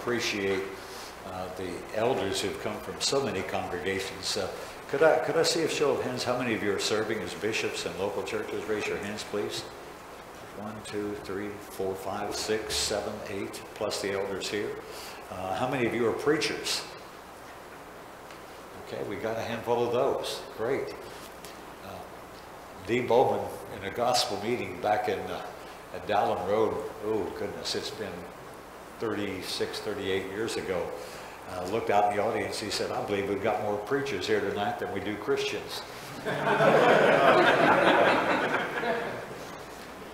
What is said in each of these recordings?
appreciate the elders who've come from so many congregations. Could I see a show of hands? How many of you are serving as bishops in local churches? Raise your hands, please. 1, 2, 3, 4, 5, 6, 7, 8, plus the elders here. How many of you are preachers? Okay, we got a handful of those. Great. Dee Bowman in a gospel meeting back in at Dowland Road, oh goodness, it's been 36, 38 years ago, looked out in the audience. He said, I believe we've got more preachers here tonight than we do Christians.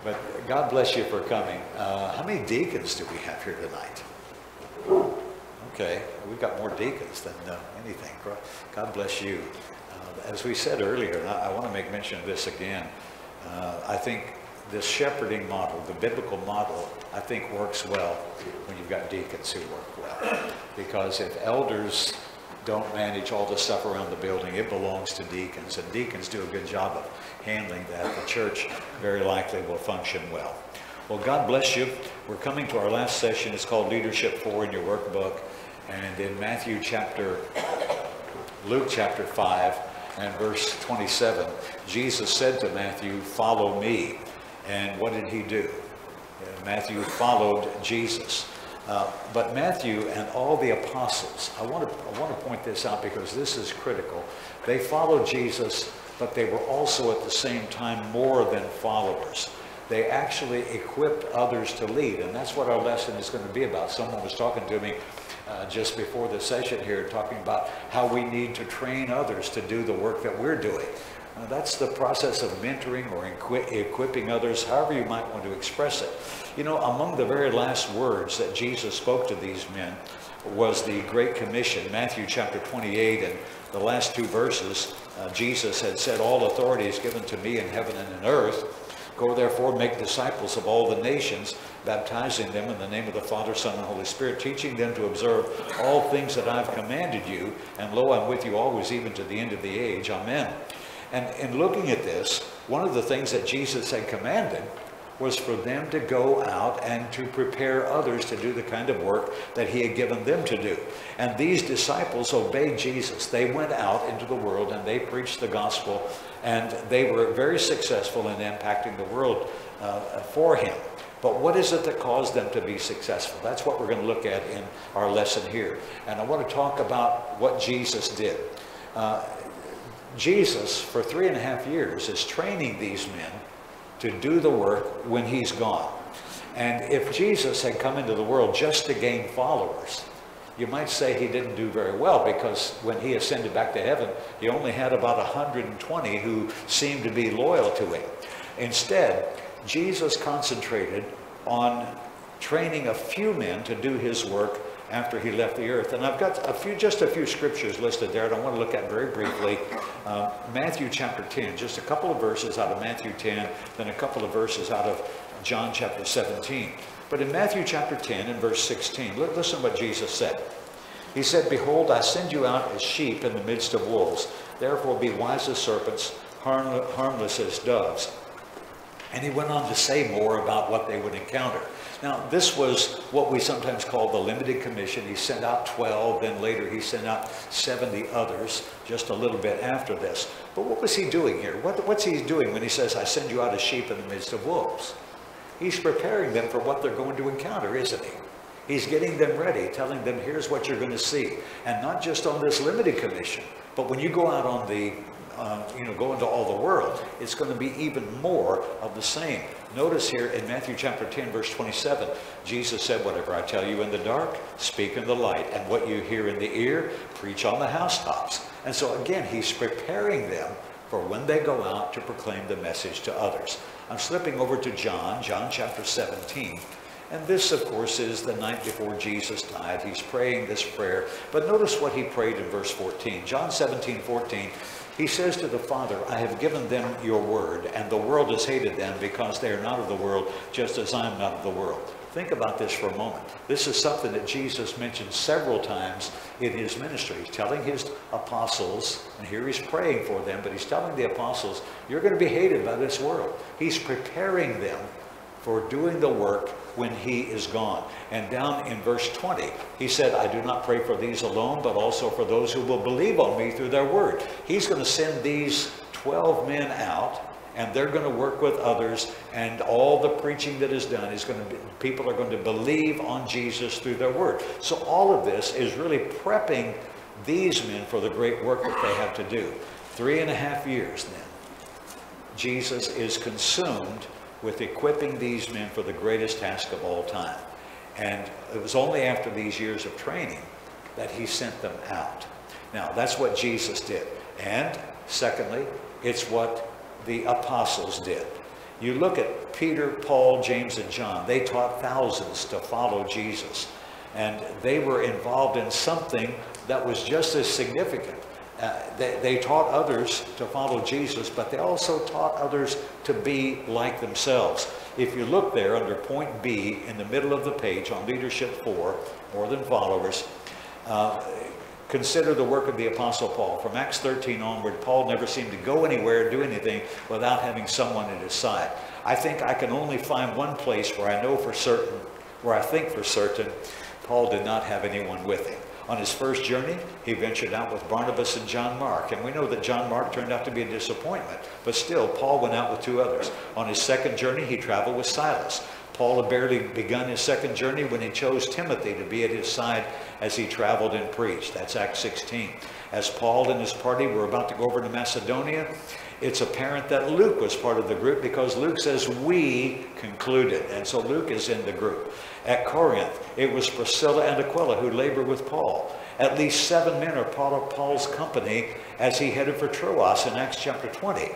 But God bless you for coming. How many deacons do we have here tonight? Okay, we've got more deacons than anything. God bless you. As we said earlier, and I want to make mention of this again, I think this shepherding model, the biblical model, I think works well when you've got deacons who work well. Because if elders don't manage all the stuff around the building, it belongs to deacons, and deacons do a good job of handling that. The church very likely will function well. Well, God bless you. We're coming to our last session. It's called Leadership 4 in your workbook. And in Luke chapter 5 and verse 27, Jesus said to Matthew, follow me. And what did he do? Matthew followed Jesus. But Matthew and all the apostles, I want to point this out because this is critical. They followed Jesus, but they were also at the same time more than followers. They actually equipped others to lead, and that's what our lesson is going to be about. Someone was talking to me just before the session here, talking about how we need to train others to do the work that we're doing. That's the process of mentoring or equipping others, however you might want to express it. You know, among the very last words that Jesus spoke to these men was the Great Commission. Matthew chapter 28 and the last 2 verses, Jesus had said, all authority is given to me in heaven and in earth. Go therefore, make disciples of all the nations, baptizing them in the name of the Father, Son, and Holy Spirit, teaching them to observe all things that I've commanded you. And lo, I'm with you always, even to the end of the age. Amen. And in looking at this, one of the things that Jesus had commanded was for them to go out and to prepare others to do the kind of work that he had given them to do. And these disciples obeyed Jesus. They went out into the world and they preached the gospel, and they were very successful in impacting the world for him. But what is it that caused them to be successful? That's what we're going to look at in our lesson here. And I want to talk about what Jesus did. Jesus, for 3.5 years, is training these men to do the work when he's gone. And if Jesus had come into the world just to gain followers, you might say he didn't do very well, because when he ascended back to heaven, he only had about 120 who seemed to be loyal to him. Instead, Jesus concentrated on training a few men to do his work after he left the earth. And I've got just a few scriptures listed there that I want to look at very briefly. Matthew chapter 10, just a couple of verses out of Matthew 10, then a couple of verses out of John chapter 17. But in Matthew chapter 10 and verse 16, listen what Jesus said. He said, behold, I send you out as sheep in the midst of wolves. Therefore be wise as serpents, harmless as doves. And he went on to say more about what they would encounter. Now, this was what we sometimes call the limited commission. He sent out 12, then later he sent out 70 others, just a little bit after this. But what was he doing here? What's he doing when he says, I send you out as sheep in the midst of wolves? He's preparing them for what they're going to encounter, isn't he? He's getting them ready, telling them, here's what you're going to see. And not just on this limited commission, but when you go out on the go into all the world, it's going to be even more of the same. Notice here in Matthew chapter 10, verse 27, Jesus said, whatever I tell you in the dark, speak in the light, and what you hear in the ear, preach on the housetops. And so again, he's preparing them for when they go out to proclaim the message to others. I'm slipping over to John chapter 17. And this, of course, is the night before Jesus died. He's praying this prayer. But notice what he prayed in verse 14. John 17:14. He says to the Father, I have given them your word, and the world has hated them because they are not of the world, just as I am not of the world. Think about this for a moment. This is something that Jesus mentioned several times in his ministry. He's telling his apostles, and here he's praying for them, but he's telling the apostles, you're going to be hated by this world. He's preparing them for doing the work when he is gone. And down in verse 20, he said, I do not pray for these alone, but also for those who will believe on me through their word. He's going to send these 12 men out, and they're going to work with others, and all the preaching that is done is going to be, people are going to believe on Jesus through their word. So all of this is really prepping these men for the great work that they have to do. 3.5 years then, Jesus is consumed with equipping these men for the greatest task of all time. And it was only after these years of training that he sent them out. Now, that's what Jesus did. And secondly, it's what the apostles did. You look at Peter, Paul, James, and John. They taught thousands to follow Jesus. And they were involved in something that was just as significant. They taught others to follow Jesus, but they also taught others to be like themselves. If you look there under point B in the middle of the page on Leadership 4, More Than Followers, consider the work of the Apostle Paul. From Acts 13 onward, Paul never seemed to go anywhere, do anything, without having someone at his side. I think I can only find one place where I know for certain, where I think for certain, Paul did not have anyone with him. On his first journey, he ventured out with Barnabas and John Mark. And we know that John Mark turned out to be a disappointment. But still, Paul went out with 2 others. On his second journey, he traveled with Silas. Paul had barely begun his second journey when he chose Timothy to be at his side as he traveled and preached. That's Acts 16. As Paul and his party were about to go over to Macedonia, it's apparent that Luke was part of the group, because Luke says, we concluded. And so Luke is in the group. At Corinth, it was Priscilla and Aquila who labored with Paul. At least 7 men are part of Paul's company as he headed for Troas in Acts chapter 20.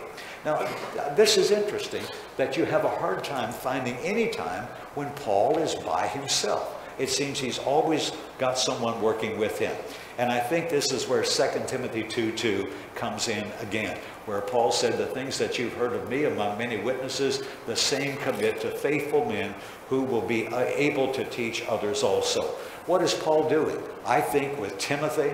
Now, this is interesting that you have a hard time finding any time when Paul is by himself. It seems he's always got someone working with him. And I think this is where 2 Timothy 2:2 comes in again, where Paul said, the things that you've heard of me among many witnesses, the same commit to faithful men who will be able to teach others also. What is Paul doing? I think with Timothy,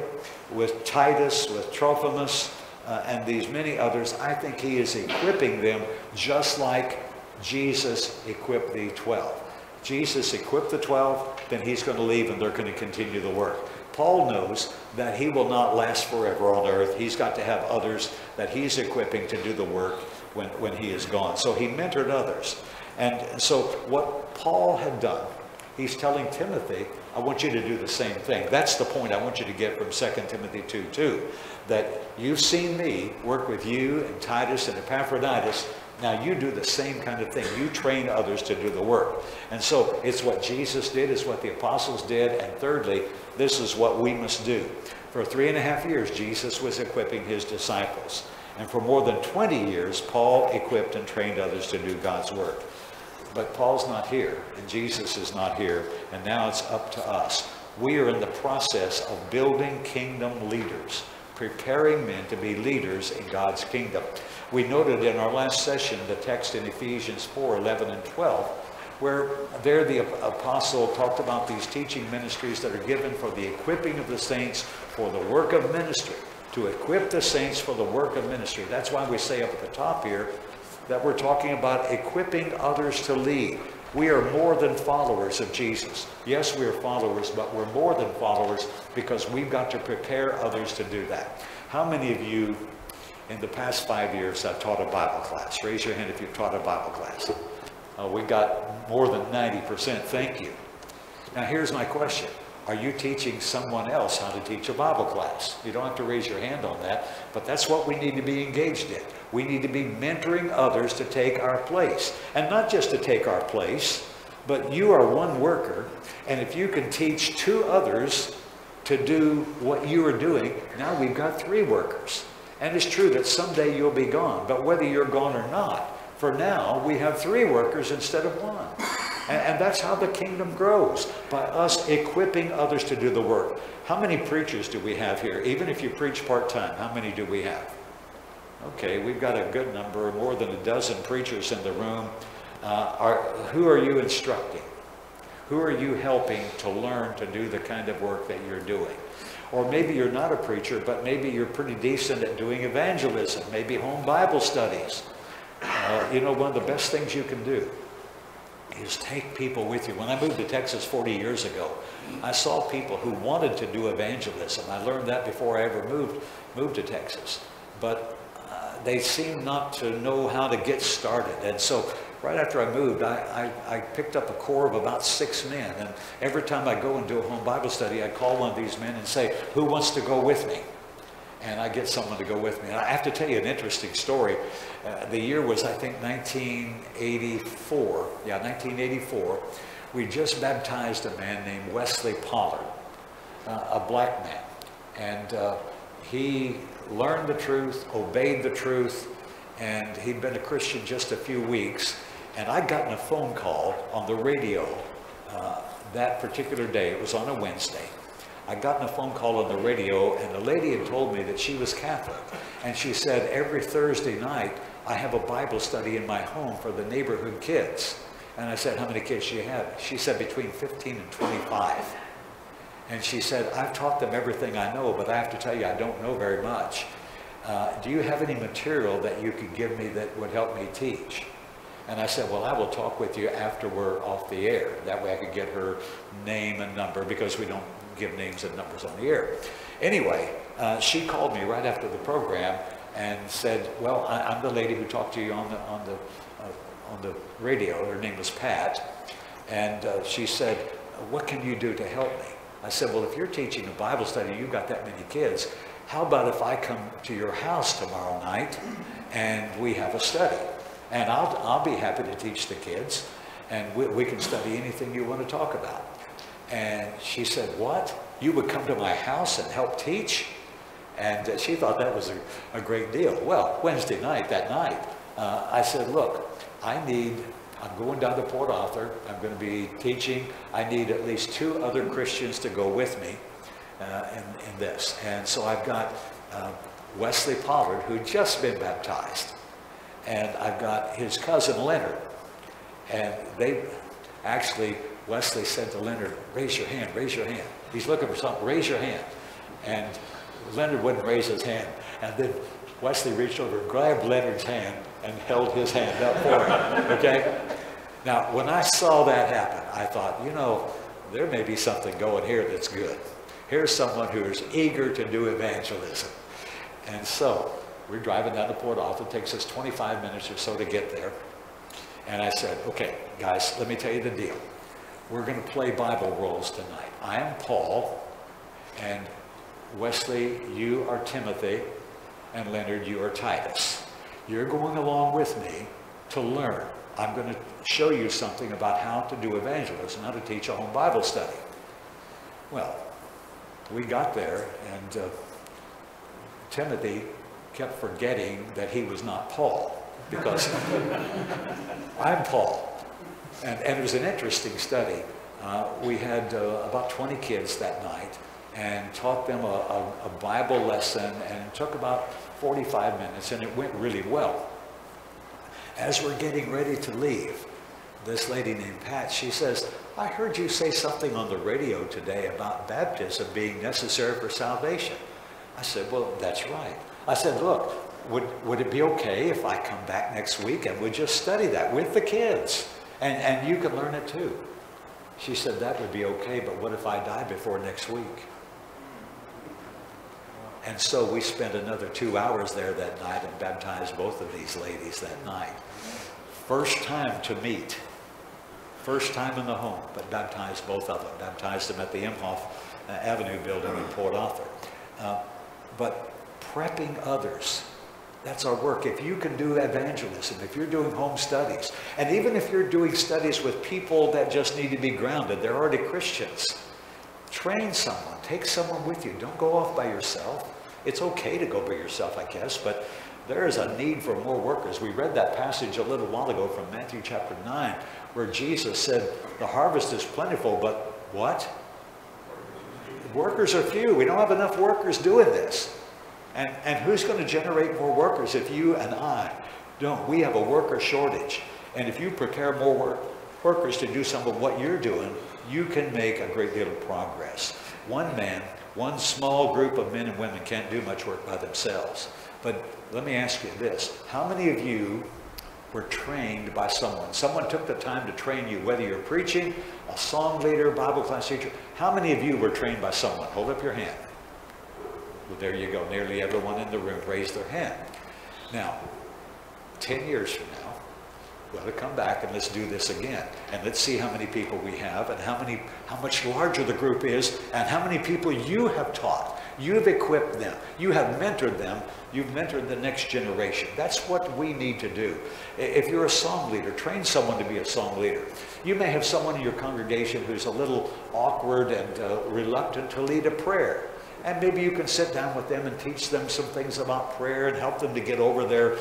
with Titus, with Trophimus, and these many others, I think he is equipping them just like Jesus equipped the 12. Jesus equipped the 12, then he's going to leave and they're going to continue the work. Paul knows that he will not last forever on earth. He's got to have others that he's equipping to do the work when he is gone. So he mentored others. And so what Paul had done, he's telling Timothy, I want you to do the same thing. That's the point I want you to get from 2 Timothy 2:2, that you've seen me work with you and Titus and Epaphroditus. Now you do the same kind of thing. You train others to do the work. And so it's what Jesus did, it's what the apostles did, and thirdly, this is what we must do. For 3.5 years, Jesus was equipping his disciples. And for more than 20 years, Paul equipped and trained others to do God's work. But Paul's not here, and Jesus is not here, and now it's up to us. We are in the process of building kingdom leaders, preparing men to be leaders in God's kingdom. We noted in our last session the text in Ephesians 4:11 and 12, where there the apostle talked about these teaching ministries that are given for the equipping of the saints for the work of ministry, to equip the saints for the work of ministry. That's why we say up at the top here that we're talking about equipping others to lead. We are more than followers of Jesus. Yes, we are followers, but we're more than followers because we've got to prepare others to do that. How many of you in the past 5 years have taught a Bible class? Raise your hand if you've taught a Bible class. We got more than 90%. Thank you. Now here's my question. Are you teaching someone else how to teach a Bible class? You don't have to raise your hand on that, but that's what we need to be engaged in. We need to be mentoring others to take our place. And not just to take our place, but you are one worker, and if you can teach 2 others to do what you are doing, now we've got 3 workers. And it's true that someday you'll be gone, but whether you're gone or not, for now we have 3 workers instead of 1. And that's how the kingdom grows, by us equipping others to do the work. How many preachers do we have here? Even if you preach part-time, how many do we have? Okay, we've got a good number, more than a dozen preachers in the room. Who are you instructing? Who are you helping to learn to do the kind of work that you're doing? Or maybe you're not a preacher, but maybe you're pretty decent at doing evangelism, maybe home Bible studies. You know, one of the best things you can do is take people with you. When I moved to Texas 40 years ago, I saw people who wanted to do evangelism. I learned that before I ever moved to Texas. But they seemed not to know how to get started. And so right after I moved, I picked up a corps of about 6 men. And every time I go and do a home Bible study, I call one of these men and say, who wants to go with me? And I get someone to go with me. And I have to tell you an interesting story. The year was, I think, 1984. Yeah, 1984. We just baptized a man named Wesley Pollard, a black man. And he learned the truth, obeyed the truth, and he'd been a Christian just a few weeks. And I'd gotten a phone call on the radio that particular day. It was on a Wednesday. I'd gotten a phone call on the radio, and the lady had told me that she was Catholic. And she said, every Thursday night, I have a Bible study in my home for the neighborhood kids. And I said, how many kids do you have? She said, between 15 and 25. And she said, I've taught them everything I know, but I have to tell you, I don't know very much. Do you have any material that you could give me that would help me teach? And I said, well, I will talk with you after we're off the air. That way I could get her name and number, because we don't give names and numbers on the air. Anyway, she called me right after the program and said, well, I'm the lady who talked to you on the radio. Her name was Pat. And she said, what can you do to help me? I said, well, if you're teaching a Bible study, you've got that many kids, how about if I come to your house tomorrow night and we have a study? And I'll be happy to teach the kids, and we can study anything you want to talk about. And she said, what? You would come to my house and help teach? And she thought that was a great deal. Well, Wednesday night, that night, I said, look, I'm going down to Port Arthur. I'm going to be teaching. I need at least 2 other Christians to go with me in this. And so I've got Wesley Pollard, who'd just been baptized. And I've got his cousin Leonard. And Wesley said to Leonard, raise your hand, raise your hand. He's looking for something, raise your hand. And Leonard wouldn't raise his hand. And then Wesley reached over, grabbed Leonard's hand, and held his hand up for him, okay? Now, when I saw that happen, I thought, you know, there may be something going here that's good. Here's someone who is eager to do evangelism. And so, we're driving down to Port Arthur. It takes us 25 minutes or so to get there. And I said, okay, guys, let me tell you the deal. We're going to play Bible roles tonight. I am Paul, and Wesley, you are Timothy, and Leonard, you are Titus. You're going along with me to learn. I'm going to show you something about how to do evangelism, how to teach a home Bible study. Well, we got there, and Timothy kept forgetting that he was not Paul, because I'm Paul. And it was an interesting study. We had about 20 kids that night and taught them a Bible lesson, and it took about 45 minutes, and it went really well. As we're getting ready to leave, this lady named Pat, she says, I heard you say something on the radio today about baptism being necessary for salvation. I said, well, that's right. I said, look, would it be okay if I come back next week and we just study that with the kids? And you can learn it too. She said, that would be okay, but what if I die before next week? And so we spent another 2 hours there that night and baptized both of these ladies that night. First time to meet. First time in the home, but baptized both of them. Baptized them at the Imhoff Avenue building in Port Arthur. But prepping others, that's our work. If you can do evangelism, if you're doing home studies, and even if you're doing studies with people that just need to be grounded, they're already Christians, train someone, take someone with you. Don't go off by yourself. It's okay to go by yourself, I guess, but there is a need for more workers. We read that passage a little while ago from Matthew chapter 9, where Jesus said, the harvest is plentiful, but what? Workers are few. We don't have enough workers doing this. And who's going to generate more workers if you and I don't? We have a worker shortage. And if you prepare more workers to do some of what you're doing, you can make a great deal of progress. One man, one small group of men and women can't do much work by themselves. But let me ask you this. How many of you were trained by someone. Someone took the time to train you, whether you're preaching, a song leader, Bible class teacher. How many of you were trained by someone? Hold up your hand. Well, there you go. Nearly everyone in the room raised their hand. Now, 10 years from now, we ought to come back and let's do this again. And let's see how many people we have and how much larger the group is and how many people you have taught. You've equipped them. You have mentored them. You've mentored the next generation. That's what we need to do. If you're a song leader, train someone to be a song leader. You may have someone in your congregation who's a little awkward and reluctant to lead a prayer. And maybe you can sit down with them and teach them some things about prayer and help them to get over their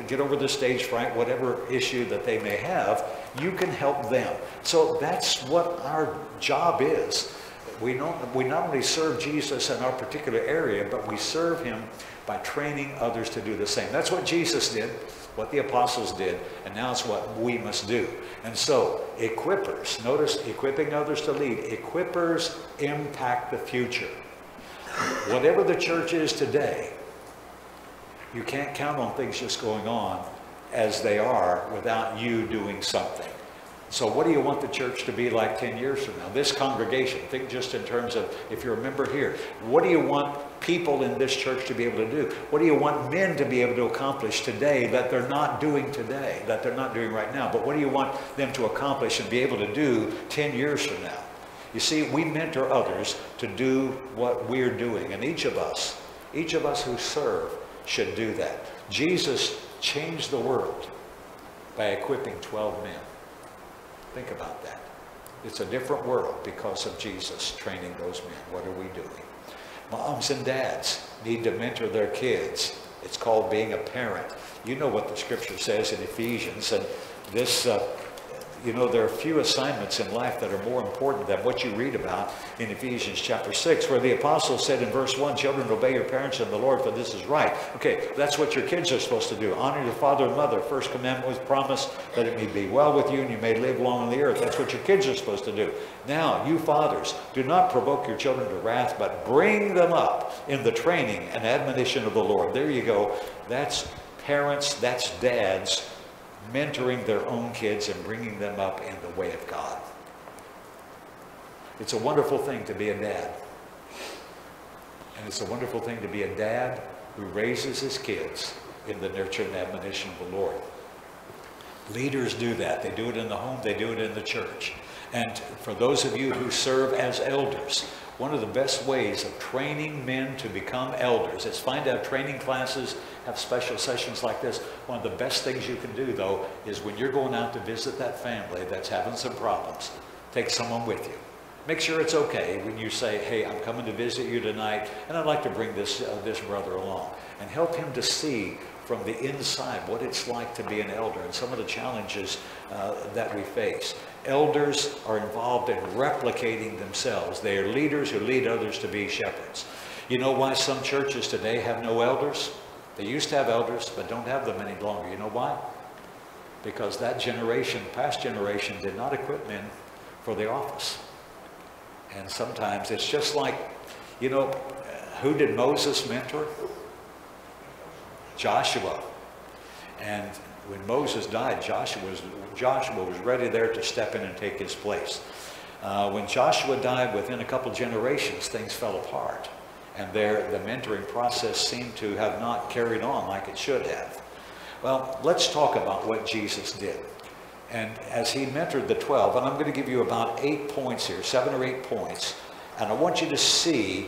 get over the stage fright, whatever issue that they may have. You can help them. So that's what our job is. We not only serve Jesus in our particular area, but we serve him by training others to do the same. That's what Jesus did, what the apostles did, and now it's what we must do. And so, equippers, notice equipping others to lead. Equippers impact the future. Whatever the church is today, you can't count on things just going on as they are without you doing something. So what do you want the church to be like 10 years from now? This congregation, think just in terms of if you're a member here. What do you want people in this church to be able to do? What do you want men to be able to accomplish today that they're not doing today, that they're not doing right now? But what do you want them to accomplish and be able to do 10 years from now? You see, we mentor others to do what we're doing. And each of us who serve should do that. Jesus changed the world by equipping 12 men. Think about that. It's a different world because of Jesus training those men. What are we doing? Moms and dads need to mentor their kids. It's called being a parent. You know what the scripture says in Ephesians. And this, there are few assignments in life that are more important than what you read about in Ephesians chapter 6, where the apostle said in verse 1, children, obey your parents in the Lord, for this is right. Okay, that's what your kids are supposed to do. Honor your father and mother. First commandment was promised that it may be well with you and you may live long on the earth. That's what your kids are supposed to do. Now, you fathers, do not provoke your children to wrath, but bring them up in the training and admonition of the Lord. There you go. That's parents, that's dads, mentoring their own kids and bringing them up in the way of God. It's a wonderful thing to be a dad. And it's a wonderful thing to be a dad who raises his kids in the nurture and admonition of the Lord. Leaders do that. They do it in the home. They do it in the church. And for those of you who serve as elders, one of the best ways of training men to become elders is find out training classes, have special sessions like this. One of the best things you can do, though, is when you're going out to visit that family that's having some problems, take someone with you. Make sure it's okay when you say, hey, I'm coming to visit you tonight, and I'd like to bring this brother along. And help him to see from the inside what it's like to be an elder and some of the challenges that we face. Elders are involved in replicating themselves. They are leaders who lead others to be shepherds. You know why some churches today have no elders? They used to have elders, but don't have them any longer. You know why? Because that generation, past generation, did not equip men for the office. And sometimes it's just like, who did Moses mentor? Joshua. And when Moses died, Joshua was ready there to step in and take his place. When Joshua died, within a couple generations, things fell apart. And the mentoring process seemed to have not carried on like it should have. Well, let's talk about what Jesus did. And as he mentored the 12, and I'm going to give you about 8 points here, 7 or 8 points. And I want you to see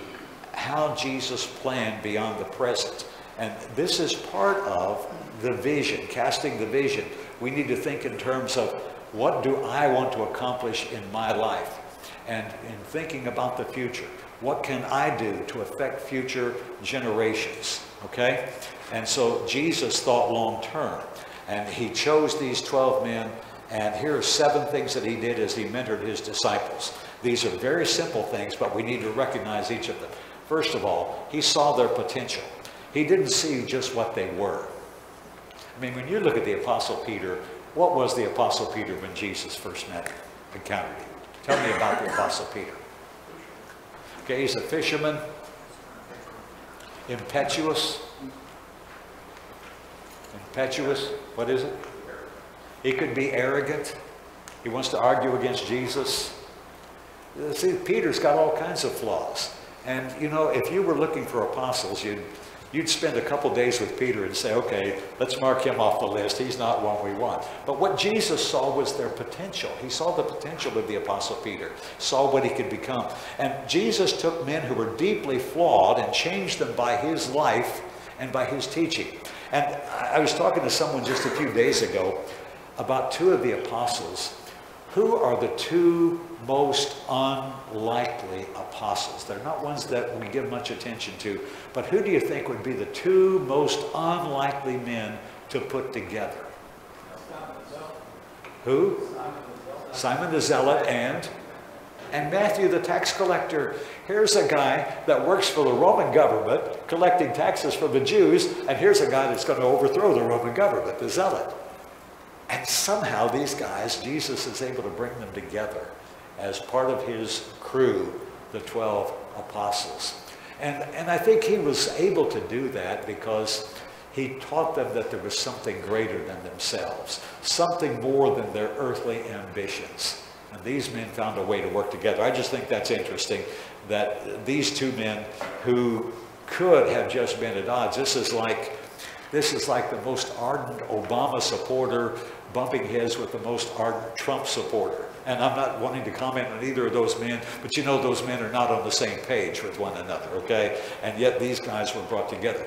how Jesus planned beyond the present. And this is part of the vision, casting the vision. We need to think in terms of what do I want to accomplish in my life? And in thinking about the future, what can I do to affect future generations? Okay? And so Jesus thought long term. And he chose these 12 men. And here are 7 things that he did as he mentored his disciples. These are very simple things, but we need to recognize each of them. First of all, he saw their potential. He didn't see just what they were. I mean, when you look at the Apostle Peter, what was the Apostle Peter when Jesus first met him, encountered him? Tell me about the Apostle Peter. Okay, he's a fisherman, impetuous. impetuous. What is it? He could be arrogant. He wants to argue against Jesus. See, Peter's got all kinds of flaws. And, you know, if you were looking for apostles, you'd spend a couple days with Peter and say, okay, let's mark him off the list. He's not one we want. But what Jesus saw was their potential. He saw the potential of the apostle Peter, saw what he could become. And Jesus took men who were deeply flawed and changed them by his life and by his teaching. And I was talking to someone just a few days ago about two of the apostles. Who are the two most unlikely apostles? They're not ones that we give much attention to, but who do you think would be the two most unlikely men to put together? Who? Simon the Zealot and Matthew the tax collector. Here's a guy that works for the Roman government, collecting taxes from the Jews, and here's a guy that's going to overthrow the Roman government, the Zealot. And somehow these guys, Jesus is able to bring them together as part of his crew, the 12 apostles. And I think he was able to do that because he taught them that there was something greater than themselves, something more than their earthly ambitions. And these men found a way to work together. I just think that's interesting that these two men who could have just been at odds, this is like the most ardent Obama supporter bumping heads with the most ardent Trump supporter. And I'm not wanting to comment on either of those men, but you know those men are not on the same page with one another, okay? And yet these guys were brought together.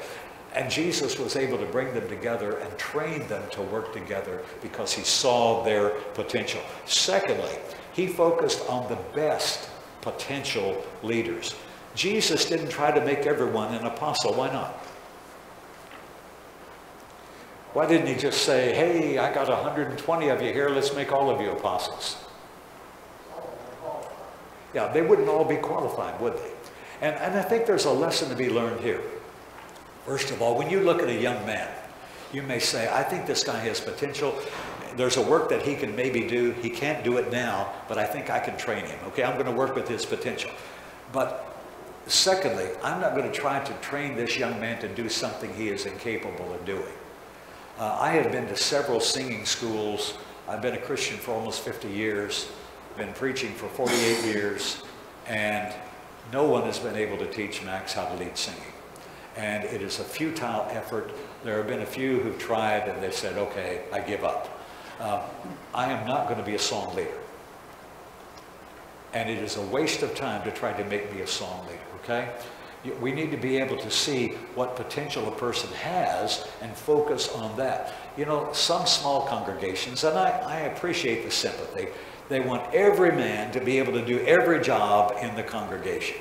And Jesus was able to bring them together and train them to work together because he saw their potential. Secondly, he focused on the best potential leaders. Jesus didn't try to make everyone an apostle. Why not? Why didn't he just say, hey, I got 120 of you here, let's make all of you apostles? Yeah, they wouldn't all be qualified, would they? And I think there's a lesson to be learned here. First of all, when you look at a young man, you may say, I think this guy has potential. There's a work that he can maybe do. He can't do it now, but I think I can train him. Okay, I'm going to work with his potential. But secondly, I'm not going to try to train this young man to do something he is incapable of doing. I have been to several singing schools. I've been a Christian for almost 50 years, been preaching for 48 years, and no one has been able to teach Max how to lead singing. And it is a futile effort. There have been a few who've tried and they said, okay, I give up. I am not going to be a song leader. And it is a waste of time to try to make me a song leader, okay? We need to be able to see what potential a person has and focus on that. You know, some small congregations, and I appreciate the sympathy, they want every man to be able to do every job in the congregation.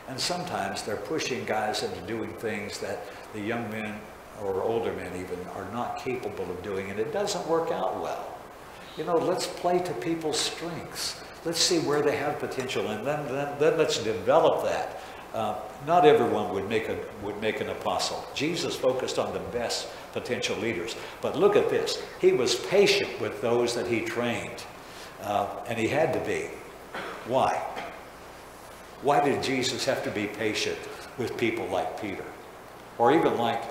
And sometimes they're pushing guys into doing things that the young men or older men even are not capable of doing, and it doesn't work out well. You know, let's play to people's strengths. Let's see where they have potential, and then let's develop that. Not everyone would make an apostle. Jesus focused on the best potential leaders. But look at this. He was patient with those that he trained. And he had to be. Why? Why did Jesus have to be patient with people like Peter? Or even like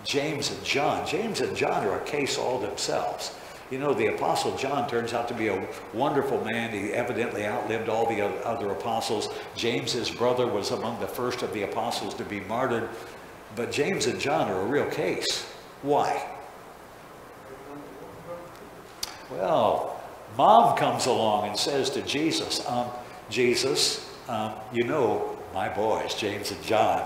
James and John. James and John are a case all themselves. You know, the Apostle John turns out to be a wonderful man. He evidently outlived all the other apostles. James, his brother, was among the first of the apostles to be martyred. But James and John are a real case. Why? Well, Mom comes along and says to Jesus, Jesus, you know my boys, James and John.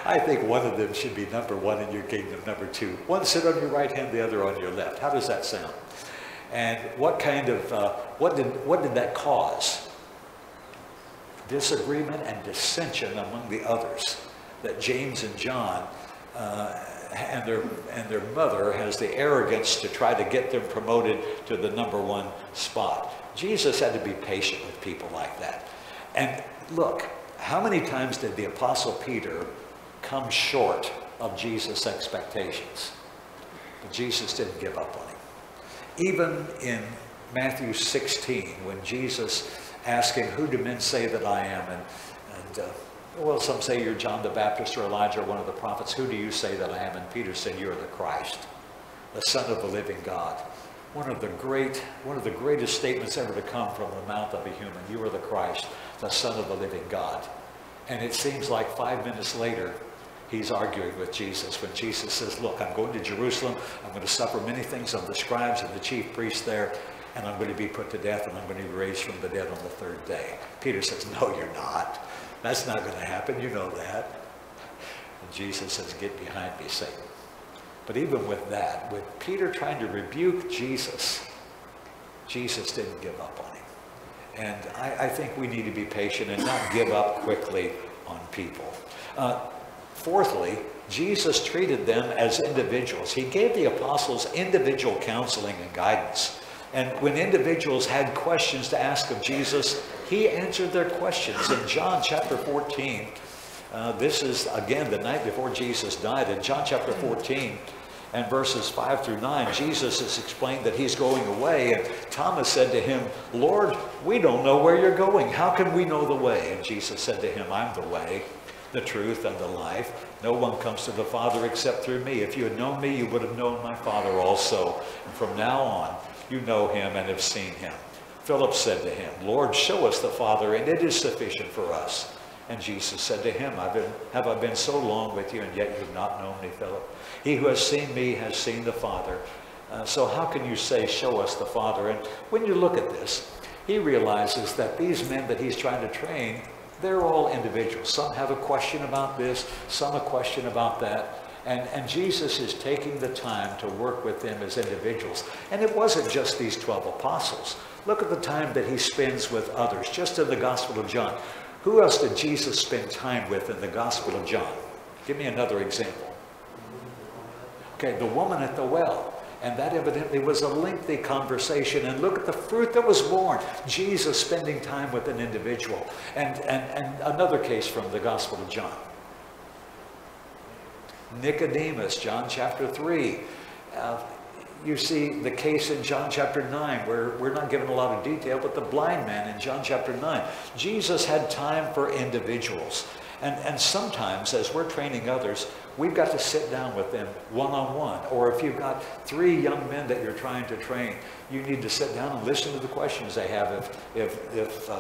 I think one of them should be number one in your kingdom, number two. One sit on your right hand, the other on your left. How does that sound? And what kind of, what did that cause? Disagreement and dissension among the others. That James and John and their mother has the arrogance to try to get them promoted to the number one spot. Jesus had to be patient with people like that. And look, how many times did the Apostle Peter come short of Jesus' expectations? But Jesus didn't give up on him. Even in Matthew 16, when Jesus asked him, who do men say that I am? And Well, some say you're John the Baptist or Elijah or one of the prophets. Who do you say that I am? And Peter said, you're the Christ, the Son of the living God. One of the greatest statements ever to come from the mouth of a human. You are the Christ, the Son of the living God. And it seems like 5 minutes later, he's arguing with Jesus when Jesus says, look, I'm going to Jerusalem. I'm going to suffer many things of the scribes and the chief priests there, and I'm going to be put to death, and I'm going to be raised from the dead on the third day. Peter says, no, you're not. That's not going to happen. You know that. And Jesus says, get behind me, Satan. But even with that, with Peter trying to rebuke Jesus, Jesus didn't give up on him. And I think we need to be patient and not give up quickly on people. Fourthly, Jesus treated them as individuals. He gave the apostles individual counseling and guidance. And when individuals had questions to ask of Jesus, he answered their questions. In John chapter 14, this is, again, the night before Jesus died. In John chapter 14 and verses 5 through 9, Jesus has explained that he's going away. And Thomas said to him, Lord, we don't know where you're going. How can we know the way? And Jesus said to him, I'm the way, the truth, and the life. No one comes to the Father except through me. If you had known me, you would have known my Father also. And from now on, you know him and have seen him. Philip said to him, Lord, show us the Father, and it is sufficient for us. And Jesus said to him, have I been so long with you, and yet you have not known me, Philip? He who has seen me has seen the Father. So how can you say, show us the Father? And when you look at this, he realizes that these men that he's trying to train, they're all individuals. Some have a question about this, some a question about that. And Jesus is taking the time to work with them as individuals. And it wasn't just these 12 apostles. Look at the time that he spends with others, just in the Gospel of John. Who else did Jesus spend time with in the Gospel of John? Give me another example. Okay, the woman at the well. And that evidently was a lengthy conversation. And look at the fruit that was born. Jesus spending time with an individual. And another case from the Gospel of John. Nicodemus, John chapter 3. You see the case in John chapter 9, where we're not given a lot of detail, but the blind man in John chapter 9. Jesus had time for individuals. And sometimes, as we're training others, we've got to sit down with them one-on-one. Or if you've got 3 young men that you're trying to train, you need to sit down and listen to the questions they have. If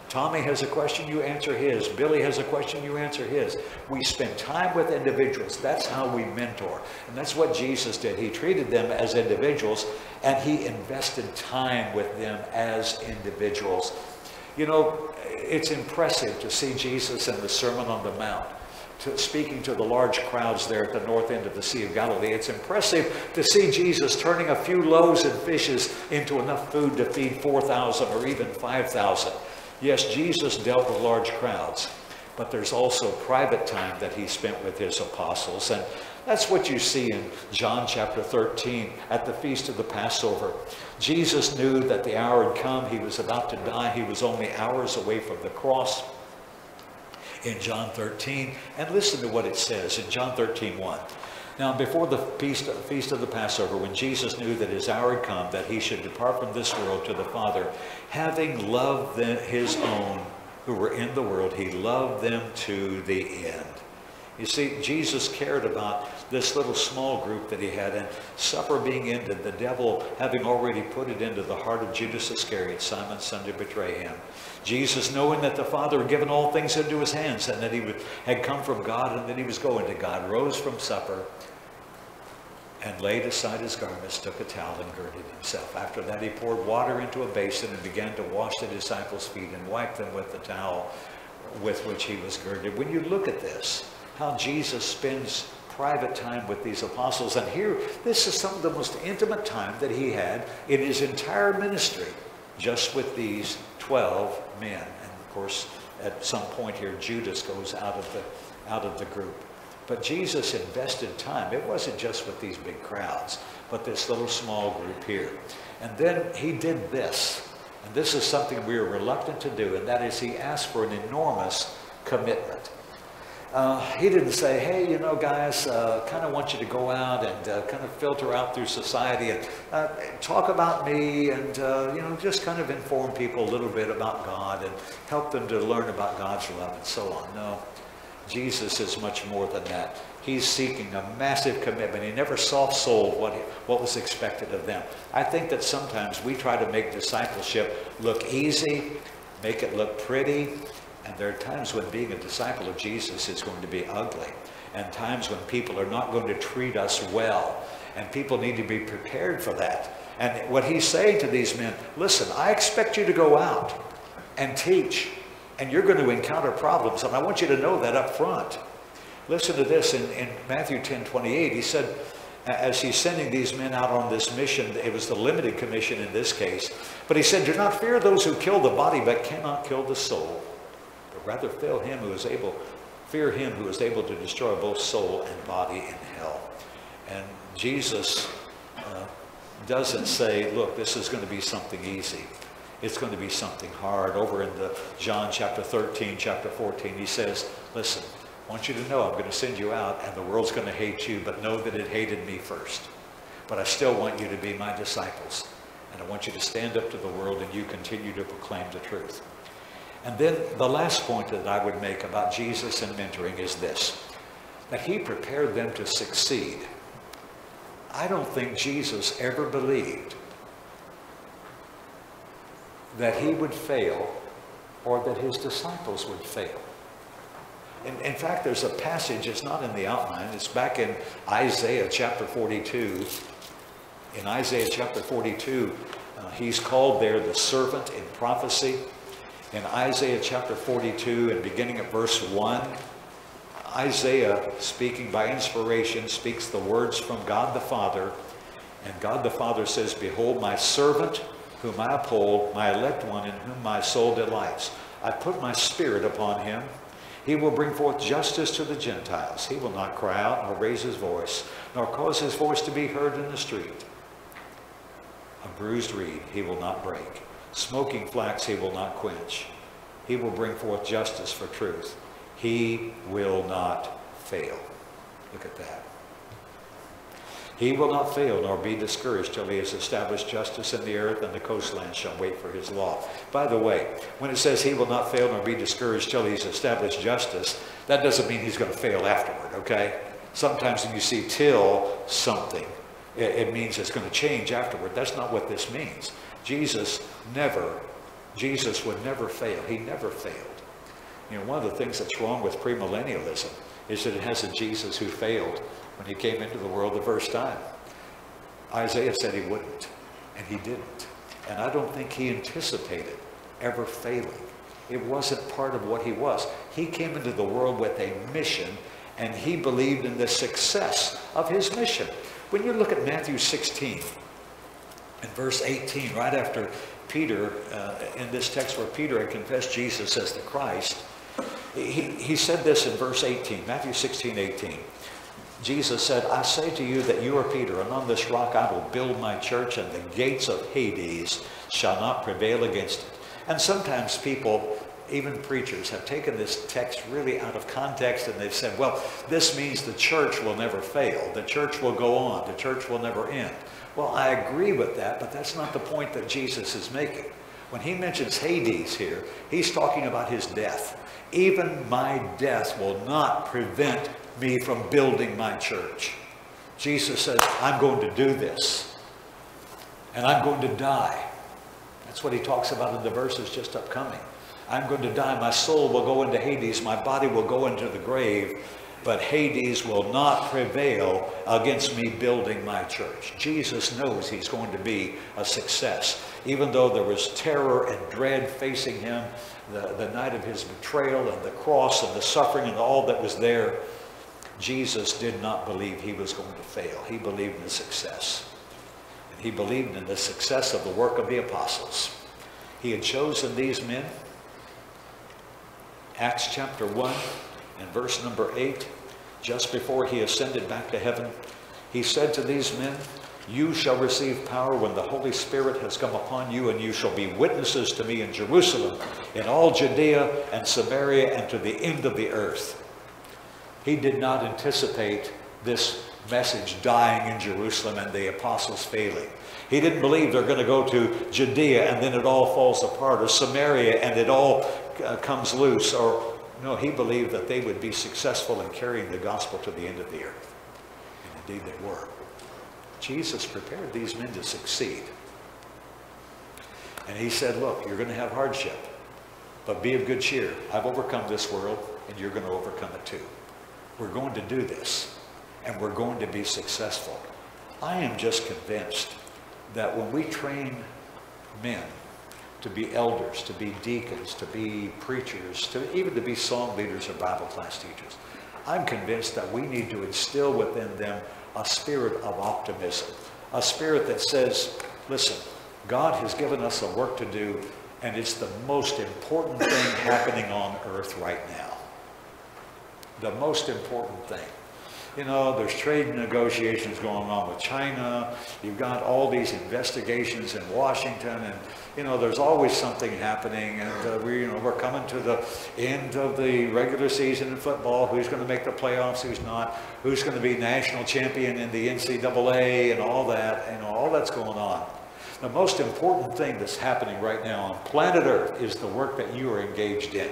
Tommy has a question, you answer his. Billy has a question, you answer his. We spend time with individuals. That's how we mentor. And that's what Jesus did. He treated them as individuals, and he invested time with them as individuals. You know, it's impressive to see Jesus in the Sermon on the Mount, speaking to the large crowds there at the north end of the Sea of Galilee. It's impressive to see Jesus turning a few loaves and fishes into enough food to feed 4,000 or even 5,000. Yes, Jesus dealt with large crowds, but there's also private time that he spent with his apostles. And that's what you see in John chapter 13 at the Feast of the Passover. Jesus knew that the hour had come. He was about to die. He was only hours away from the cross in John 13. And listen to what it says in John 13:1. Now, before the feast of the Passover, when Jesus knew that his hour had come, that he should depart from this world to the Father, having loved his own who were in the world, he loved them to the end. You see, Jesus cared about this little small group that he had, and supper being ended, the devil having already put it into the heart of Judas Iscariot, Simon's son, to betray him. Jesus, knowing that the Father had given all things into his hands, and that he had come from God, and that he was going to God, rose from supper, and laid aside his garments, took a towel, and girded himself. After that, he poured water into a basin and began to wash the disciples' feet and wipe them with the towel with which he was girded. When you look at this, how Jesus spends private time with these apostles, and here, this is some of the most intimate time that he had in his entire ministry, just with these 12 men. And of course, at some point here, Judas goes out of the group. But Jesus invested time. It wasn't just with these big crowds, but this little small group here. And then he did this. And this is something we are reluctant to do, and that is he asked for an enormous commitment. He didn't say, hey, you know, guys, kind of want you to go out and kind of filter out through society and talk about me and, you know, just kind of inform people a little bit about God and help them to learn about God's love and so on. No, Jesus is much more than that. He's seeking a massive commitment. He never soft-sold what was expected of them. I think that sometimes we try to make discipleship look easy, make it look pretty, and there are times when being a disciple of Jesus is going to be ugly, and times when people are not going to treat us well, and people need to be prepared for that. And what he's saying to these men, listen, I expect you to go out and teach, and you're going to encounter problems, and I want you to know that up front. Listen to this in Matthew 10:28. He said, as he's sending these men out on this mission, it was the limited commission in this case, but he said, do not fear those who kill the body but cannot kill the soul, but rather fear him who is able to destroy both soul and body in hell. And Jesus doesn't say, look, this is going to be something easy. It's going to be something hard. Over in the John chapter 13, chapter 14, he says, listen, I want you to know I'm going to send you out and the world's going to hate you, but know that it hated me first. But I still want you to be my disciples. And I want you to stand up to the world and you continue to proclaim the truth. And then the last point that I would make about Jesus and mentoring is this, that he prepared them to succeed. I don't think Jesus ever believed that he would fail or that his disciples would fail. In fact, there's a passage, it's not in the outline, it's back in Isaiah chapter 42. In Isaiah chapter 42, he's called there the servant in prophecy. In Isaiah chapter 42 and beginning at verse 1, Isaiah, speaking by inspiration, speaks the words from God the Father. And God the Father says, behold, my servant whom I uphold, my elect one in whom my soul delights. I put my spirit upon him. He will bring forth justice to the Gentiles. He will not cry out nor raise his voice, nor cause his voice to be heard in the street. A bruised reed he will not break. Smoking flax he will not quench. He will bring forth justice for truth. He will not fail. Look at that. He will not fail nor be discouraged till he has established justice in the earth, and the coastland shall wait for his law. By the way, when it says he will not fail nor be discouraged till he's established justice, that doesn't mean he's going to fail afterward, okay? Sometimes when you see till something, it means it's going to change afterward. That's not what this means. Jesus would never fail. He never failed. You know, one of the things that's wrong with premillennialism is that it has a Jesus who failed when he came into the world the first time. Isaiah said he wouldn't, and he didn't. And I don't think he anticipated ever failing. It wasn't part of what he was. He came into the world with a mission, and he believed in the success of his mission. When you look at Matthew 16, in verse 18, right after Peter, in this text where Peter had confessed Jesus as the Christ, he said this in verse 18, Matthew 16:18. Jesus said, I say to you that you are Peter, and on this rock I will build my church, and the gates of Hades shall not prevail against it. And sometimes people, even preachers, have taken this text really out of context, and they've said, well, this means the church will never fail. The church will go on. The church will never end. Well, I agree with that, but that's not the point that Jesus is making. When he mentions Hades here, he's talking about his death. Even my death will not prevent me from building my church. Jesus says, I'm going to do this, and I'm going to die. That's what he talks about in the verses just upcoming. I'm going to die. My soul will go into Hades. My body will go into the grave, but Hades will not prevail against me building my church. Jesus knows he's going to be a success. Even though there was terror and dread facing him the night of his betrayal and the cross and the suffering and all that was there, Jesus did not believe he was going to fail. He believed in success. And he believed in the success of the work of the apostles. He had chosen these men. Acts chapter 1 and verse number 8, just before he ascended back to heaven, he said to these men, you shall receive power when the Holy Spirit has come upon you, and you shall be witnesses to me in Jerusalem, in all Judea and Samaria, and to the end of the earth. He did not anticipate this message dying in Jerusalem and the apostles failing. He didn't believe they're going to go to Judea and then it all falls apart, or Samaria and it all comes loose. Or no, he believed that they would be successful in carrying the gospel to the end of the earth. And indeed they were. Jesus prepared these men to succeed. And he said, look, you're going to have hardship, but be of good cheer. I've overcome this world, and you're going to overcome it too. We're going to do this, and we're going to be successful. I am just convinced that when we train men to be elders, to be deacons, to be preachers, even to be song leaders or Bible class teachers, I'm convinced that we need to instill within them a spirit of optimism, a spirit that says, listen, God has given us a work to do, and it's the most important thing happening on earth right now. The most important thing. You know, there's trade negotiations going on with China. You've got all these investigations in Washington, and you know, there's always something happening. And we're coming to the end of the regular season in football. Who's going to make the playoffs? Who's not? Who's going to be national champion in the NCAA and all that? You know, all that's going on. The most important thing that's happening right now on planet Earth is the work that you are engaged in.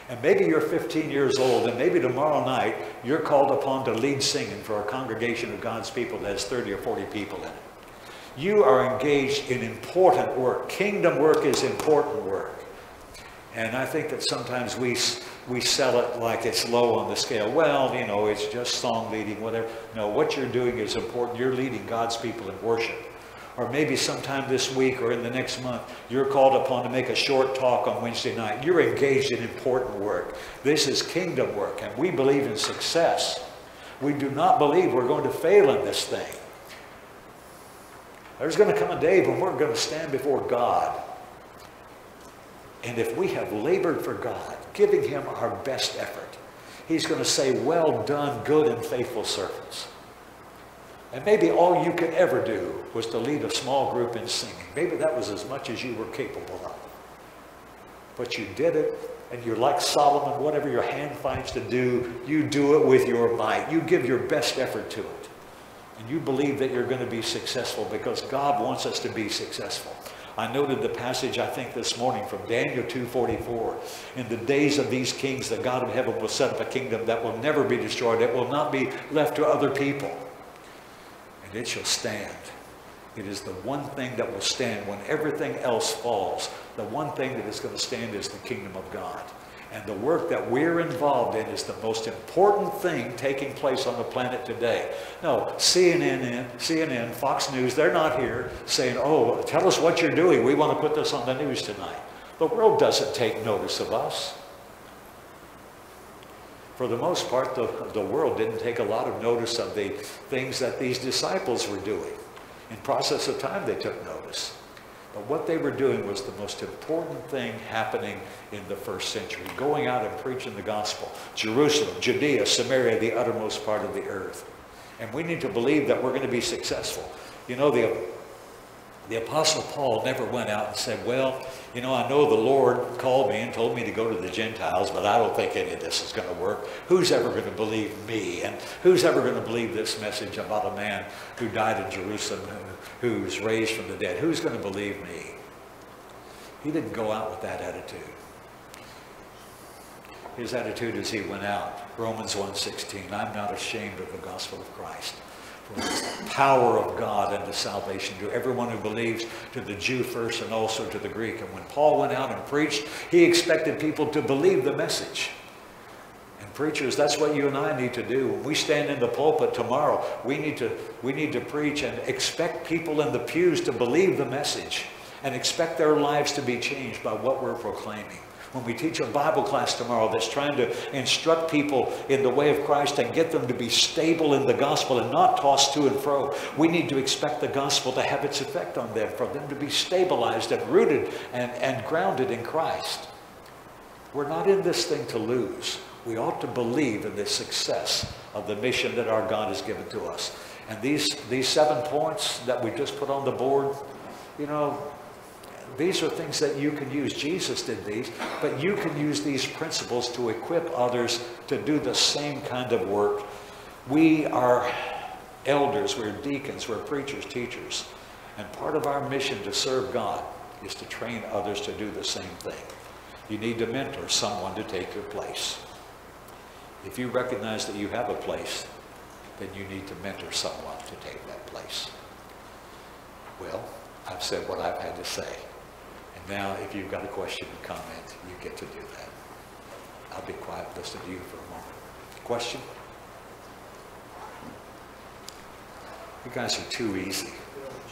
And maybe you're 15 years old, and maybe tomorrow night you're called upon to lead singing for a congregation of God's people that has 30 or 40 people in it. You are engaged in important work. Kingdom work is important work. And I think that sometimes we sell it like it's low on the scale. Well, you know, it's just song leading, whatever. No, what you're doing is important. You're leading God's people in worship. Or maybe sometime this week or in the next month, you're called upon to make a short talk on Wednesday night. You're engaged in important work. This is kingdom work, and we believe in success. We do not believe we're going to fail in this thing. There's going to come a day when we're going to stand before God. And if we have labored for God, giving him our best effort, he's going to say, well done, good and faithful servants. And maybe all you could ever do was to lead a small group in singing. Maybe that was as much as you were capable of. But you did it, and you're like Solomon. Whatever your hand finds to do, you do it with your might. You give your best effort to it. And you believe that you're going to be successful because God wants us to be successful. I noted the passage, I think, this morning from Daniel 2:44. In the days of these kings, the God of heaven will set up a kingdom that will never be destroyed. It will not be left to other people. And it shall stand. It is the one thing that will stand when everything else falls. The one thing that is going to stand is the kingdom of God. And the work that we're involved in is the most important thing taking place on the planet today. No, CNN, Fox News, they're not here saying, oh, tell us what you're doing. We want to put this on the news tonight. The world doesn't take notice of us. For the most part, the world didn't take a lot of notice of the things that these disciples were doing. In process of time, they took notice. But what they were doing was the most important thing happening in the first century. Going out and preaching the gospel. Jerusalem, Judea, Samaria, the uttermost part of the earth. And we need to believe that we're going to be successful. You know, the Apostle Paul never went out and said, well, you know, I know the Lord called me and told me to go to the Gentiles, but I don't think any of this is going to work. Who's ever going to believe me? And who's ever going to believe this message about a man who died in Jerusalem, who's raised from the dead? Who's going to believe me? He didn't go out with that attitude. His attitude as he went out, Romans 1:16, I'm not ashamed of the gospel of Christ. For it is the power of God unto salvation to everyone who believes, to the Jew first and also to the Greek. And when Paul went out and preached, he expected people to believe the message. And preachers, that's what you and I need to do. When we stand in the pulpit tomorrow, we need to preach and expect people in the pews to believe the message and expect their lives to be changed by what we're proclaiming. When we teach a Bible class tomorrow that's trying to instruct people in the way of Christ and get them to be stable in the gospel and not tossed to and fro, we need to expect the gospel to have its effect on them, for them to be stabilized and rooted and grounded in Christ. We're not in this thing to lose. We ought to believe in the success of the mission that our God has given to us. And these 7 points that we just put on the board, you know, these are things that you can use. Jesus did these, but you can use these principles to equip others to do the same kind of work. We are elders, we're deacons, we're preachers, teachers. And part of our mission to serve God is to train others to do the same thing. You need to mentor someone to take your place. If you recognize that you have a place, then you need to mentor someone to take that place. Well, I've said what I've had to say. And now, if you've got a question or comment, you get to do that. I'll be quiet and listen to you for a moment. Question? You guys are too easy.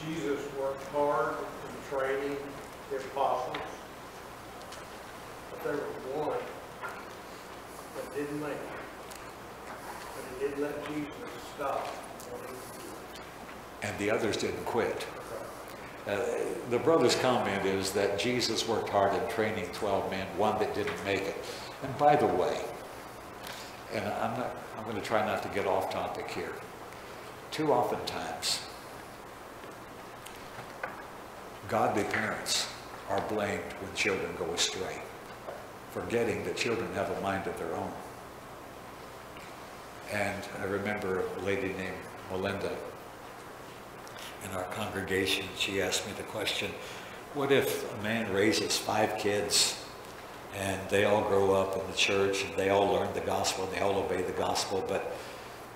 Jesus worked hard in training the apostles, but there was one that didn't make it. But he didn't let Jesus stop. And the others didn't quit. The brother's comment is that Jesus worked hard in training 12 men, one that didn't make it. And by the way, and I'm going to try not to get off topic here. Too often times, godly parents are blamed when children go astray, forgetting that children have a mind of their own. And I remember a lady named Melinda in our congregation. She asked me the question, what if a man raises 5 kids and they all grow up in the church and they all learn the gospel and they all obey the gospel, but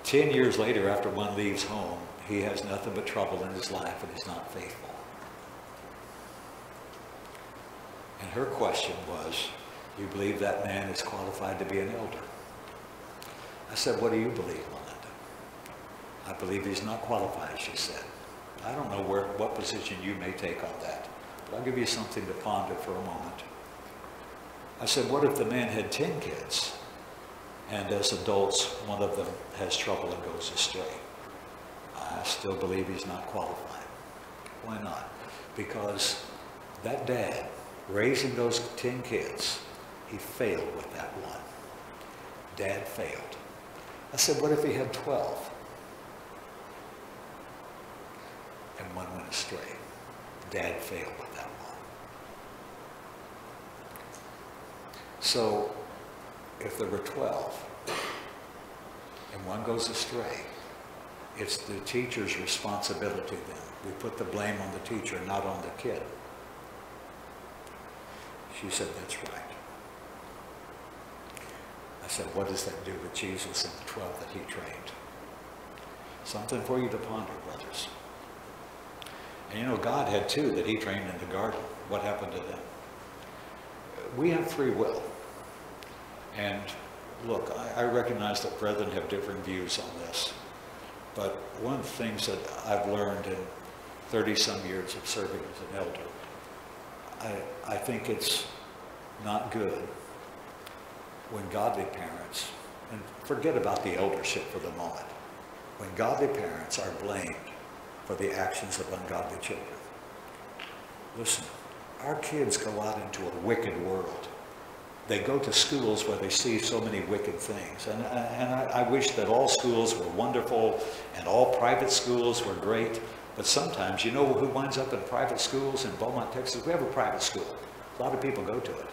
10 years later, after one leaves home, he has nothing but trouble in his life and he's not faithful? And her question was, do you believe that man is qualified to be an elder? I said, what do you believe, Melinda? I believe he's not qualified, she said. I don't know what position you may take on that, but I'll give you something to ponder for a moment. I said, what if the man had 10 kids, and as adults, one of them has trouble and goes astray? I still believe he's not qualified. Why not? Because that dad, raising those 10 kids, he failed with that one. Dad failed. I said, what if he had 12? And one went astray. Dad failed with that one. So, if there were 12 and one goes astray, it's the teacher's responsibility then. We put the blame on the teacher, not on the kid. She said, that's right. I said, what does that do with Jesus and the 12 that he trained? Something for you to ponder, brothers. And you know, God had 2 that he trained in the garden. What happened to them? We have free will. And look, I recognize that brethren have different views on this. But one of the things that I've learned in 30-some years of serving as an elder, I think it's not good when godly parents, and forget about the eldership for the moment, when godly parents are blamed for the actions of ungodly children. Listen, our kids go out into a wicked world. They go to schools where they see so many wicked things. And I wish that all schools were wonderful and all private schools were great. But sometimes, you know who winds up in private schools in Beaumont, Texas? We have a private school. A lot of people go to it.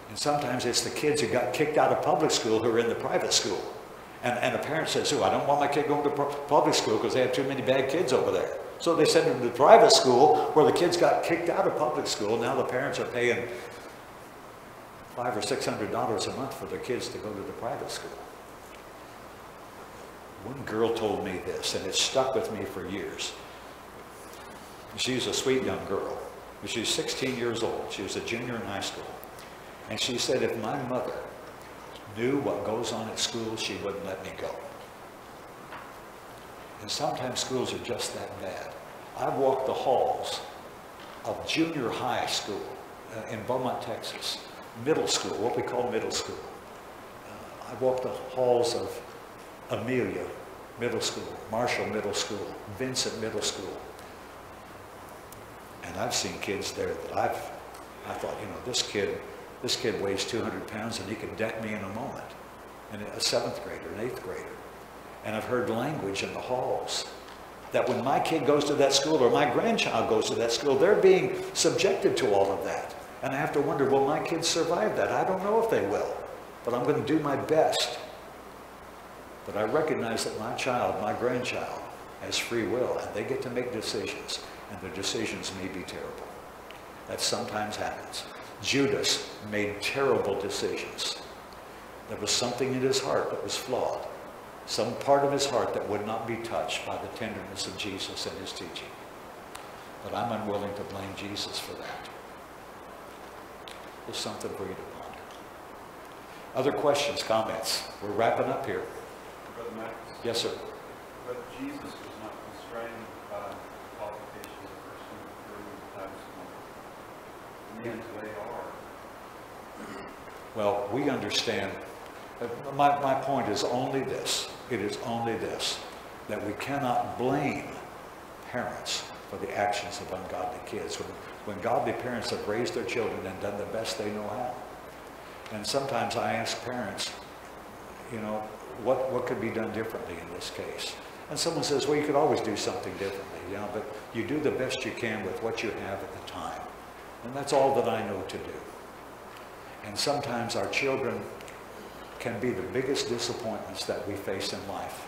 And sometimes it's the kids who got kicked out of public school who are in the private school. And a parent says, oh, I don't want my kid going to public school because they have too many bad kids over there. So they send them to private school where the kids got kicked out of public school. Now the parents are paying $500 or $600 a month for their kids to go to the private school. One girl told me this, and it stuck with me for years. She's a sweet young girl. She's 16 years old. She was a junior in high school. And she said, if my mother knew what goes on at school, she wouldn't let me go. And sometimes schools are just that bad. I walked the halls of junior high school in Beaumont, Texas. Middle school, what we call middle school. I walked the halls of Amelia Middle School, Marshall Middle School, Vincent Middle School. And I've seen kids there that I thought, you know, this kid weighs 200 pounds and he could deck me in a moment. And a 7th grader, an 8th grader. And I've heard language in the halls that when my kid goes to that school or my grandchild goes to that school, they're being subjected to all of that. And I have to wonder, will my kids survive that? I don't know if they will, but I'm going to do my best. But I recognize that my child, my grandchild, has free will, and they get to make decisions, and their decisions may be terrible. That sometimes happens. Judas made terrible decisions. There was something in his heart that was flawed. Some part of his heart that would not be touched by the tenderness of Jesus and his teaching. But I'm unwilling to blame Jesus for that. There's something for you to ponder. Other questions, comments? We're wrapping up here. Brother Max? Yes, sir. But Jesus was not constrained by qualifications of pursuing through high school. Means they are. Well, we understand. My point is only this. It is only this, that we cannot blame parents for the actions of ungodly kids. When godly parents have raised their children and done the best they know how. And sometimes I ask parents, you know, what could be done differently in this case? And someone says, well, you could always do something differently, you know, but you do the best you can with what you have at the time. And that's all that I know to do. And sometimes our children can be the biggest disappointments that we face in life.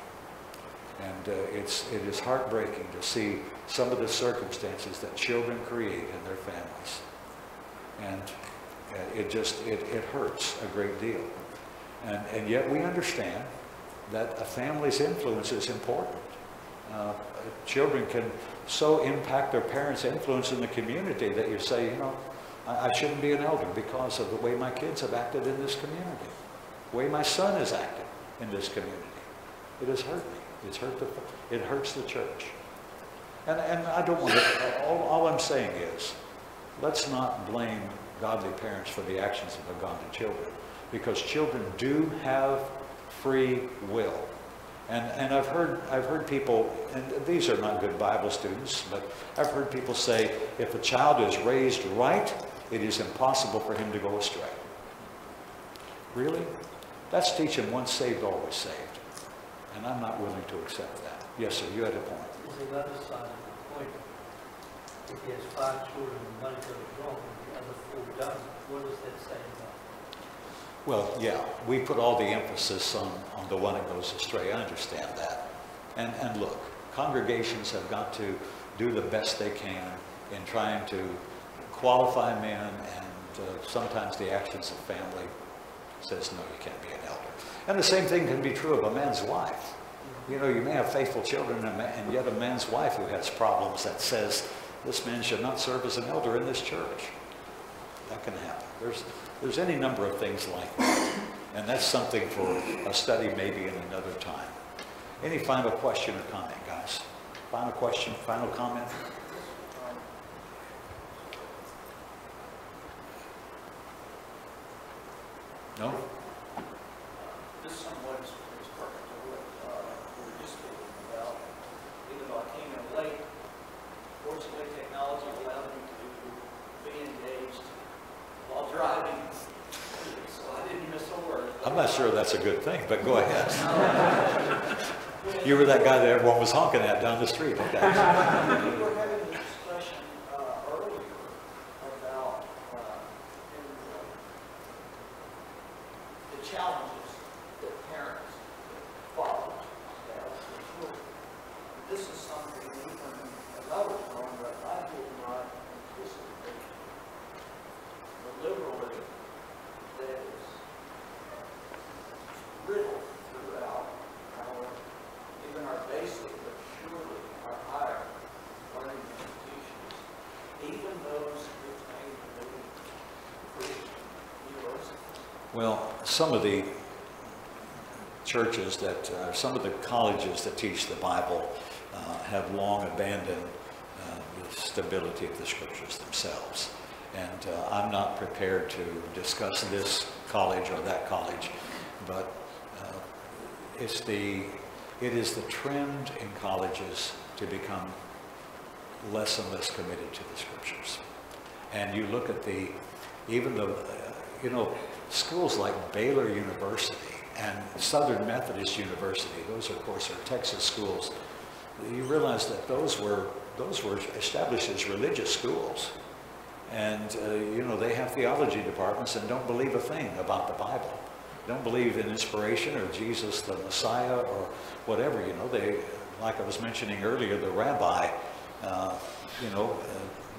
And it is heartbreaking to see some of the circumstances that children create in their families. And it hurts a great deal. And yet we understand that a family's influence is important. Children can so impact their parents' influence in the community that you say, you know, I shouldn't be an elder because of the way my kids have acted in this community, the way my son has acted in this community. It has hurt me. It hurts the church. And I don't want to, all I'm saying is, let's not blame godly parents for the actions of ungodly children, because children do have free will. And I've heard people, and these are not good Bible students, but I've heard people say, if a child is raised right, it is impossible for him to go astray. Really? That's teaching once saved, always saved. And I'm not willing to accept that. Yes, sir, you had a point. There's another side of the coin. If he has 5 children and none goes wrong, and the other 4 doesn't, what does that say about it? Well, yeah, we put all the emphasis on the one that goes astray. I understand that. And look, congregations have got to do the best they can in trying to qualify men, and sometimes the actions of family says, no, you can't be an elder. And the same thing can be true of a man's wife. You know, you may have faithful children, and yet a man's wife who has problems that says, this man should not serve as an elder in this church. That can happen. There's any number of things like that. And that's something for a study maybe in another time. Any final question or comment, guys? Final question, final comment? No? This somewhat is perfect to what we were just speaking about. Even though I came in late, fortunately technology allowed me to be engaged while driving, so I didn't miss a word. I'm not sure that's a good thing, but go ahead. You were that guy that everyone was honking at down the street. Okay. We were having a discussion earlier about the challenges that parents, fathers, have with children. This is something even as I was growing up, I did not anticipate the liberalism that is riddled throughout even our basic, but surely our higher learning institutions, even those who claim to be Christian universities. Well, some of the churches that, some of the colleges that teach the Bible have long abandoned the stability of the scriptures themselves. And I'm not prepared to discuss this college or that college, but it is the trend in colleges to become less and less committed to the scriptures. And you look at schools like Baylor University and Southern Methodist University, those of course are Texas schools, you realize that those were established as religious schools. And, you know, they have theology departments and don't believe a thing about the Bible. Don't believe in inspiration or Jesus the Messiah or whatever, you know. They, like I was mentioning earlier, the rabbi, you know,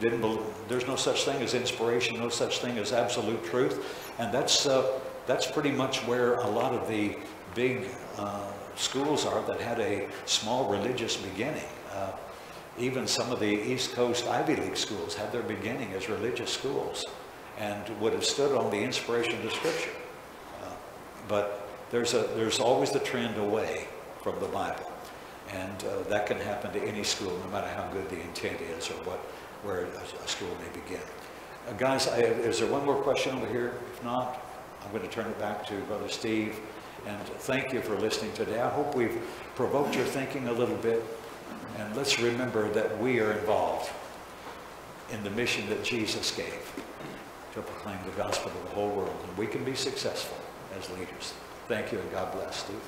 didn't believe, there's no such thing as inspiration, no such thing as absolute truth. And that's pretty much where a lot of the big schools are that had a small religious beginning. Even some of the East Coast Ivy League schools had their beginning as religious schools and would have stood on the inspiration of Scripture. But there's always the trend away from the Bible. And that can happen to any school, no matter how good the intent is or where a school may begin. Guys, is there one more question over here? If not, I'm going to turn it back to Brother Steve. And thank you for listening today. I hope we've provoked your thinking a little bit. And let's remember that we are involved in the mission that Jesus gave to proclaim the gospel to the whole world. And we can be successful as leaders. Thank you, and God bless, Steve.